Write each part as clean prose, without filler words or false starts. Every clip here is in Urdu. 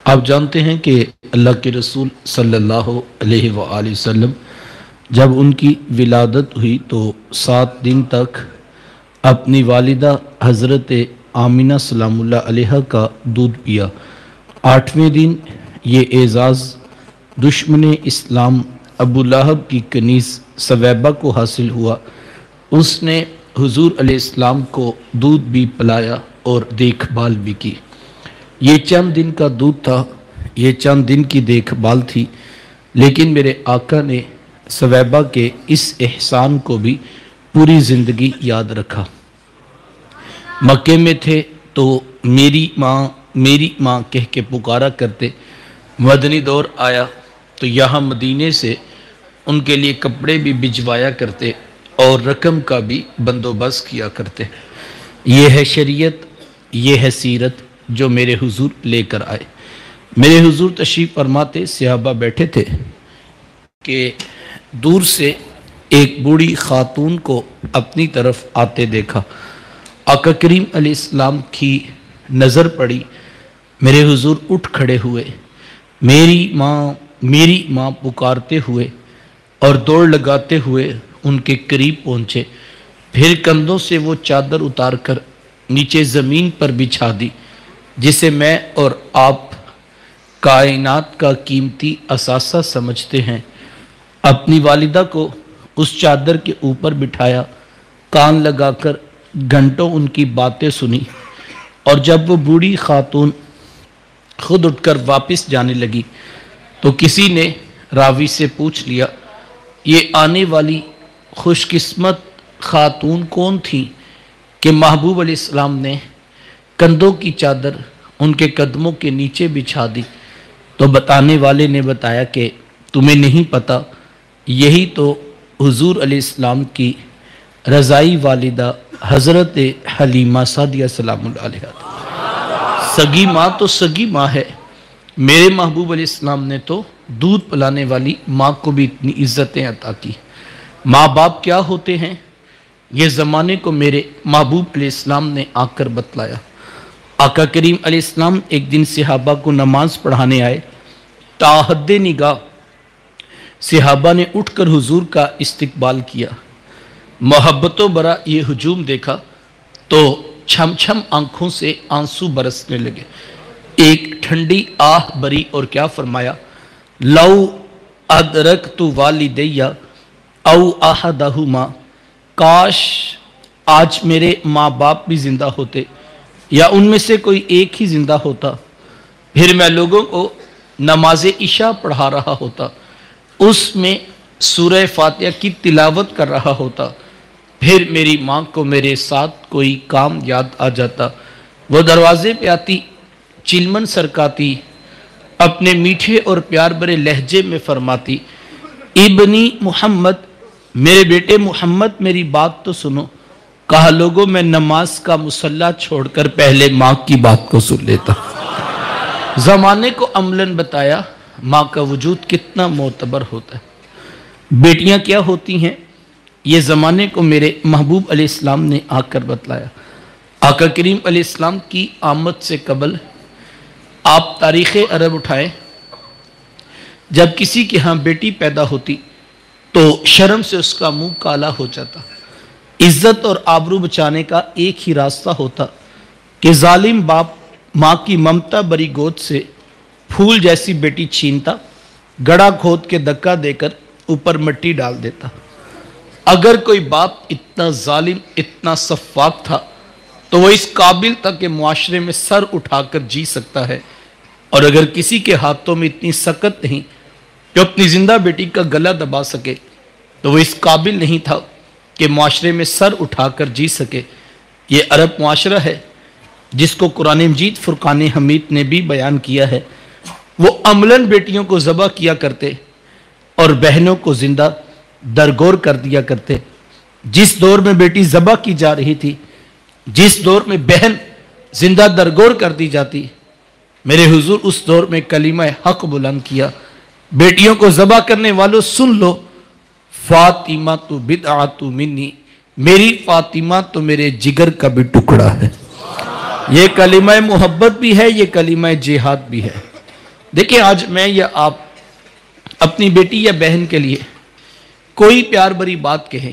آپ جانتے ہیں کہ اللہ کے رسول صلی اللہ علیہ وآلہ وسلم جب ان کی ولادت ہوئی تو 7 دن تک اپنی والدہ حضرت آمینہ سلام اللہ علیہ کا دودھ پیا۔ 8ویں دن یہ اعزاز دشمن اسلام ابو لہب کی کنیز سویبہ کو حاصل ہوا۔ اس نے حضور علیہ السلام کو دودھ بھی پلایا اور دیکھ بھال بھی کی۔ یہ چند دن کا دودھ تھا، یہ چند دن کی دیکھ بھال تھی، لیکن میرے آقا نے سویبہ کے اس احسان کو بھی پوری زندگی یاد رکھا۔ مکے میں تھے تو میری ماں کہہ کے پکارا کرتے، مدنی دور آیا تو یہاں مدینے سے ان کے لیے کپڑے بھی بھجوایا کرتے اور رقم کا بھی بندوبست کیا کرتے۔ یہ ہے شریعت، یہ ہے سیرت جو میرے حضور لے کر آئے۔ میرے حضور تشریف فرماتے، صحابہ بیٹھے تھے کہ دور سے ایک بوڑھی خاتون کو اپنی طرف آتے دیکھا۔ آقا کریم علیہ السلام کی نظر پڑی، میرے حضور اٹھ کھڑے ہوئے، میری ماں پکارتے ہوئے اور دوڑ لگاتے ہوئے ان کے قریب پہنچے، پھر کندھوں سے وہ چادر اتار کر نیچے زمین پر بچھا دی جسے میں اور آپ کائنات کا قیمتی اثاثہ سمجھتے ہیں۔ اپنی والدہ کو اس چادر کے اوپر بٹھایا، کان لگا کر گھنٹوں ان کی باتیں سنی، اور جب وہ بوڑھی خاتون خود اٹھ کر واپس جانے لگی تو کسی نے راوی سے پوچھ لیا، یہ آنے والی خوش قسمت خاتون کون تھی کہ محبوب علیہ السلام نے کندھوں کی چادر ان کے قدموں کے نیچے بچھا دی؟ تو بتانے والے نے بتایا کہ تمہیں نہیں پتا، یہی تو حضور علیہ السلام کی رضائی والدہ حضرت حلیمہ سعدیہ سلام اللہ علیہ تھی۔ سگی ماں تو سگی ماں ہے، میرے محبوب علیہ السلام نے تو دودھ پلانے والی ماں کو بھی اتنی عزتیں عطا کی۔ ماں باپ کیا ہوتے ہیں یہ زمانے کو میرے محبوب علیہ السلام نے آ کر بتلایا۔ آقا کریم علیہ السلام ایک دن صحابہ کو نماز پڑھانے آئے، تاحد نگاہ صحابہ نے اٹھ کر حضور کا استقبال کیا۔ محبتوں برا یہ ہجوم دیکھا تو چھم چھم آنکھوں سے آنسو برسنے لگے۔ ایک ٹھنڈی آہ بری اور کیا فرمایا، لو ادرکت والدیہ او احدہما، کاش آج میرے ماں باپ بھی زندہ ہوتے یا ان میں سے کوئی ایک ہی زندہ ہوتا، پھر میں لوگوں کو نماز عشاء پڑھا رہا ہوتا، اس میں سورہ فاتحہ کی تلاوت کر رہا ہوتا، پھر میری ماں کو میرے ساتھ کوئی کام یاد آ جاتا، وہ دروازے پہ آتی، چلمن سرکاتی، اپنے میٹھے اور پیار بھرے لہجے میں فرماتی، ابنی محمد، میرے بیٹے محمد میری بات تو سنو۔ کہا لوگوں میں نماز کا مصلی چھوڑ کر پہلے ماں کی بات کو سن لیتا۔ زمانے کو عملاً بتایا ماں کا وجود کتنا معتبر ہوتا ہے۔ بیٹیاں کیا ہوتی ہیں یہ زمانے کو میرے محبوب علیہ السلام نے آ کر بتلایا۔ آقا کریم علیہ السلام کی آمد سے قبل آپ تاریخ عرب اٹھائیں، جب کسی کے ہاں بیٹی پیدا ہوتی تو شرم سے اس کا منہ کالا ہو جاتا۔ عزت اور آبرو بچانے کا ایک ہی راستہ ہوتا کہ ظالم باپ ماں کی ممتا بری گود سے پھول جیسی بیٹی چھینتا، گڑا کھود کے دھکا دے کر اوپر مٹی ڈال دیتا۔ اگر کوئی باپ اتنا ظالم، اتنا سفاک تھا تو وہ اس قابل تھا کہ معاشرے میں سر اٹھا کر جی سکتا ہے، اور اگر کسی کے ہاتھوں میں اتنی سکت نہیں کہ اپنی زندہ بیٹی کا گلا دبا سکے تو وہ اس قابل نہیں تھا کہ معاشرے میں سر اٹھا کر جی سکے۔ یہ عرب معاشرہ ہے جس کو قرآن مجید فرقان حمید نے بھی بیان کیا ہے۔ وہ عملاً بیٹیوں کو ذبح کیا کرتے اور بہنوں کو زندہ درگور کر دیا کرتے۔ جس دور میں بیٹی ذبح کی جا رہی تھی، جس دور میں بہن زندہ درگور کر دی جاتی، میرے حضور اس دور میں کلمہ حق بلند کیا، بیٹیوں کو ذبح کرنے والوں سن لو، فاطمہ تو بدعۃ منی، میری فاطمہ تو میرے جگر کا بھی ٹکڑا ہے۔ یہ کلمہ محبت بھی ہے، یہ کلمہ جہاد بھی ہے۔ دیکھیں آج میں یا آپ اپنی بیٹی یا بہن کے لیے کوئی پیار بری بات کہیں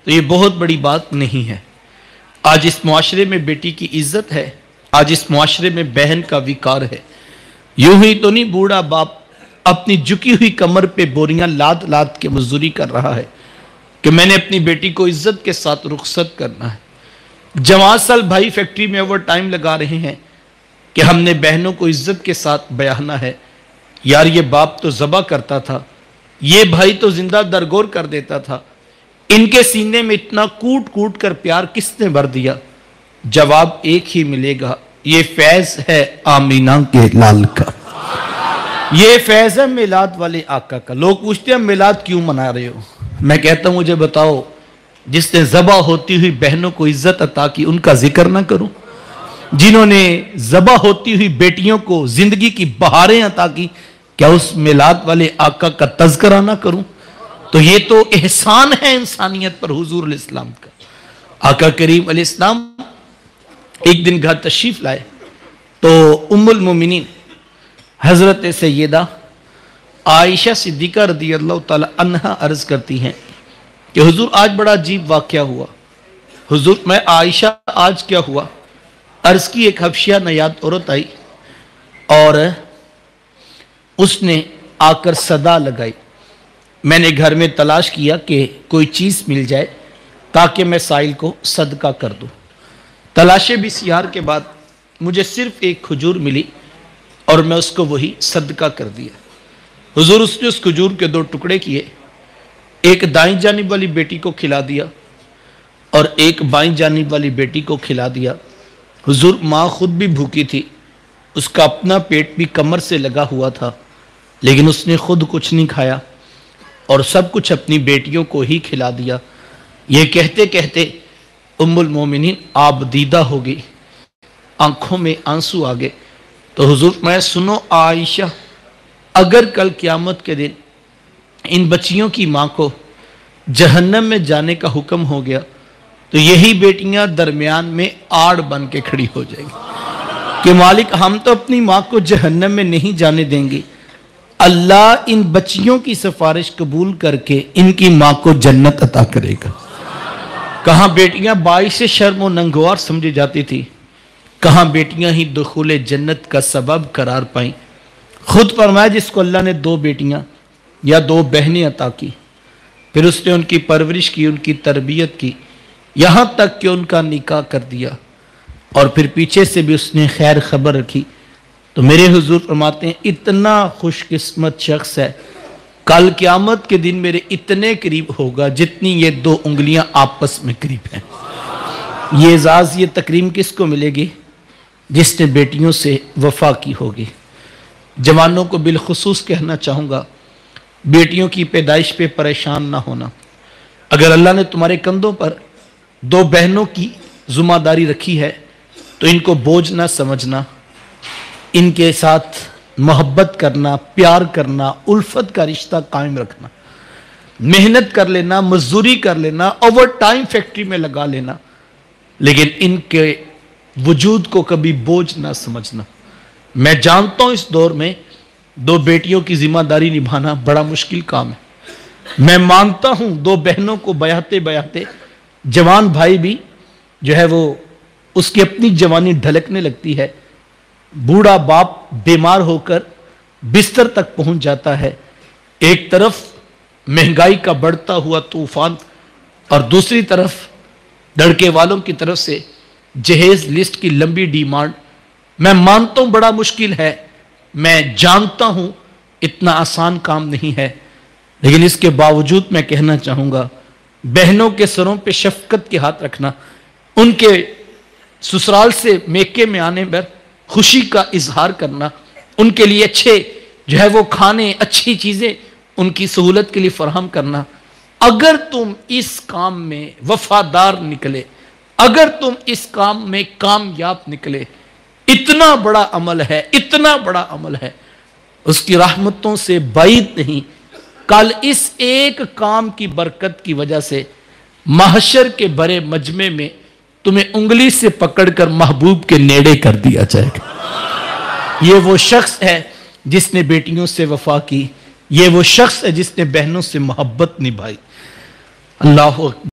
تو یہ بہت بڑی بات نہیں ہے۔ آج اس معاشرے میں بیٹی کی عزت ہے، آج اس معاشرے میں بہن کا وقار ہے۔ یوں ہی تو نہیں بوڑھا باپ اپنی جھکی ہوئی کمر پہ بوریاں لاد لاد کے مزدوری کر رہا ہے کہ میں نے اپنی بیٹی کو عزت کے ساتھ رخصت کرنا ہے۔ جوان سال بھائی فیکٹری میں اوور ٹائم لگا رہے ہیں کہ ہم نے بہنوں کو عزت کے ساتھ بیاہنا ہے۔ یار یہ باپ تو ذبح کرتا تھا، یہ بھائی تو زندہ درگور کر دیتا تھا، ان کے سینے میں اتنا کوٹ کوٹ کر پیار کس نے بھر دیا؟ جواب ایک ہی ملے گا، یہ فیض ہے آمینہ کے لال کا، یہ فیض ہے میلاد والے آقا کا۔ لوگ پوچھتے ہیں میلاد کیوں منا رہے ہو؟ میں کہتا ہوں مجھے بتاؤ، جس نے ذبح ہوتی ہوئی بہنوں کو عزت عطا کی ان کا ذکر نہ کروں؟ جنہوں نے ذبح ہوتی ہوئی بیٹیوں کو زندگی کی بہاریں عطا کی، کیا اس میلاد والے آقا کا تذکرہ نہ کروں؟ تو یہ تو احسان ہے انسانیت پر حضور علیہ السلام کا۔ آقا کریم علیہ السلام ایک دن گھر تشریف لائے تو ام المومنین حضرت سیدہ عائشہ صدیقہ رضی اللہ تعالی عنہا عرض کرتی ہیں کہ حضور آج بڑا عجیب واقعہ ہوا۔ حضور میں عائشہ آج کیا ہوا؟ عرض کی ایک حبشیہ نیاد عورت آئی اور اس نے آ کر صدا لگائی۔ میں نے گھر میں تلاش کیا کہ کوئی چیز مل جائے تاکہ میں سائل کو صدقہ کر دوں۔ تلاشے بسیار کے بعد مجھے صرف ایک کھجور ملی اور میں اس کو وہی صدقہ کر دیا۔ حضور اس نے اس کھجور کے 2 ٹکڑے کیے، ایک دائیں جانب والی بیٹی کو کھلا دیا اور ایک بائیں جانب والی بیٹی کو کھلا دیا۔ حضور ماں خود بھی بھوکی تھی، اس کا اپنا پیٹ بھی کمر سے لگا ہوا تھا، لیکن اس نے خود کچھ نہیں کھایا اور سب کچھ اپنی بیٹیوں کو ہی کھلا دیا۔ یہ کہتے کہتے ام المومنین آپ دیدہ ہو گئی، آنکھوں میں آنسو آ گئے۔ تو حضور میں سنو عائشہ، اگر کل قیامت کے دن ان بچیوں کی ماں کو جہنم میں جانے کا حکم ہو گیا تو یہی بیٹیاں درمیان میں آڑ بن کے کھڑی ہو جائیں گی کہ مالک ہم تو اپنی ماں کو جہنم میں نہیں جانے دیں گے، اللہ ان بچیوں کی سفارش قبول کر کے ان کی ماں کو جنت عطا کرے گا۔ کہاں بیٹیاں باعث شرم و ننگوار سمجھی جاتی تھی، کہاں بیٹیاں ہی دخول جنت کا سبب قرار پائیں۔ خود فرمایا جس کو اللہ نے 2 بیٹیاں یا 2 بہنیں عطا کی، پھر اس نے ان کی پرورش کی، ان کی تربیت کی، یہاں تک کہ ان کا نکاح کر دیا اور پھر پیچھے سے بھی اس نے خیر خبر رکھی، تو میرے حضور فرماتے ہیں اتنا خوش قسمت شخص ہے کل قیامت کے دن میرے اتنے قریب ہوگا جتنی یہ 2 انگلیاں آپس میں قریب ہیں۔ یہ اعزاز، یہ تکریم کس کو ملے گی؟ جس نے بیٹیوں سے وفا کی ہوگی۔ جوانوں کو بالخصوص کہنا چاہوں گا، بیٹیوں کی پیدائش پہ پریشان نہ ہونا۔ اگر اللہ نے تمہارے کندھوں پر 2 بہنوں کی ذمہ داری رکھی ہے تو ان کو بوجھ نہ سمجھنا، ان کے ساتھ محبت کرنا، پیار کرنا، الفت کا رشتہ قائم رکھنا، محنت کر لینا، مزدوری کر لینا، اوور ٹائم فیکٹری میں لگا لینا، لیکن ان کے وجود کو کبھی بوجھ نہ سمجھنا۔ میں جانتا ہوں اس دور میں 2 بیٹیوں کی ذمہ داری نبھانا بڑا مشکل کام ہے۔ میں مانتا ہوں 2 بہنوں کو بیاہتے بیاہتے جوان بھائی بھی جو ہے وہ اس کی اپنی جوانی ڈھلکنے لگتی ہے، بوڑھا باپ بیمار ہو کر بستر تک پہنچ جاتا ہے۔ ایک طرف مہنگائی کا بڑھتا ہوا طوفان اور دوسری طرف لڑکے والوں کی طرف سے جہیز لسٹ کی لمبی ڈیمانڈ۔ میں مانتا ہوں بڑا مشکل ہے، میں جانتا ہوں اتنا آسان کام نہیں ہے، لیکن اس کے باوجود میں کہنا چاہوں گا بہنوں کے سروں پہ شفقت کے ہاتھ رکھنا، ان کے سسرال سے میکے میں آنے پر خوشی کا اظہار کرنا، ان کے لیے اچھے جو ہے وہ کھانے، اچھی چیزیں ان کی سہولت کے لیے فراہم کرنا۔ اگر تم اس کام میں وفادار نکلے، اگر تم اس کام میں کامیاب نکلے، اتنا بڑا عمل ہے، اتنا بڑا عمل ہے، اس کی رحمتوں سے بعید نہیں۔ کل اس ایک کام کی برکت کی وجہ سے محشر کے بڑے مجمع میں تمہیں انگلی سے پکڑ کر محبوب کے نیڑے کر دیا جائے گا۔ یہ وہ شخص ہے جس نے بیٹیوں سے وفا کی، یہ وہ شخص ہے جس نے بہنوں سے محبت نبھائی۔ اللہ اکبر۔